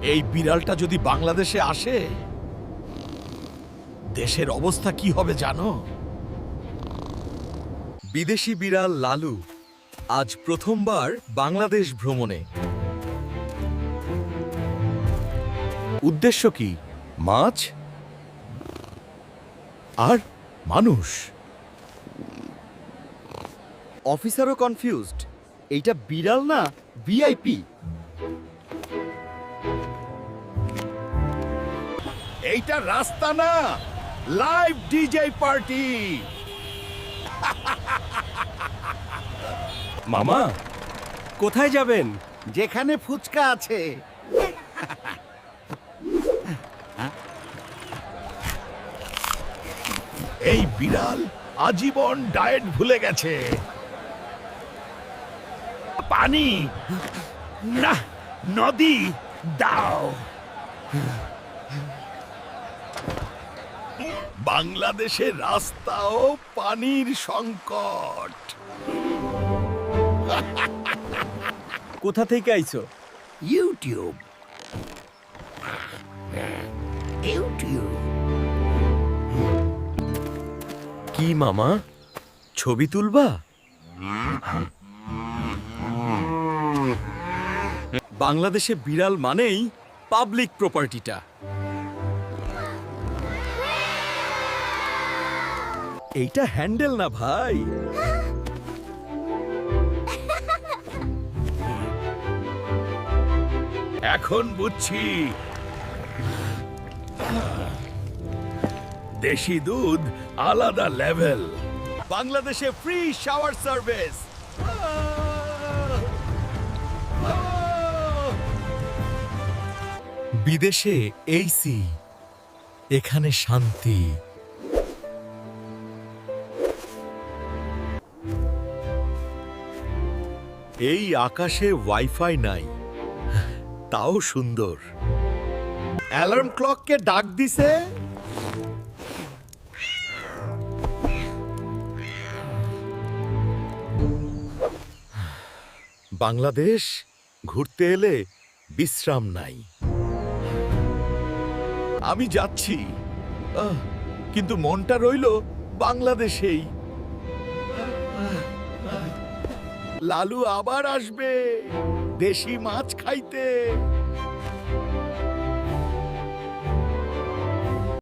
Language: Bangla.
এই বিড়ালটা যদি বাংলাদেশে আসে, দেশের অবস্থা কি হবে জানো? বিদেশি বিড়াল লালু আজ প্রথমবার বাংলাদেশ ভ্রমণে। উদ্দেশ্য কি? মাছ আর মানুষ। অফিসারও কনফিউজড, এইটা বিড়াল না ভিআইপি। এইটা রাস্তা না, লাইভ ডিজে পার্টি। মামা, কোথায় যাবেন? যেখানে ফুচকা আছে। এই বিড়াল আজীবন ডায়েট ভুলে গেছে। পানি না, নদী দাও। বাংলাদেশের রাস্তাও পানির সংকট। কোথা থেকে আইছো? ইউটিউব। ইউটিউব। কি মামা, ছবি তুলবা? বাংলাদেশে বিড়াল মানেই পাবলিক প্রপার্টিটা। এইটা হ্যান্ডেল না ভাই। এখন বুঝছি, দেশি দুধ আলাদা লেভেল। বাংলাদেশে ফ্রি শাওয়ার সার্ভিস। বিদেশে এসি, এখানে শান্তি। এই আকাশে ওয়াইফাই নাই, তাও সুন্দর। অ্যালার্ম ক্লককে ডাক দিছে। বাংলাদেশ ঘুরতে এলে বিশ্রাম নাই। আমি যাচ্ছি, কিন্তু মনটা রইল বাংলাদেশেই। লালু আবার আসবে দেশি মাছ খাইতে।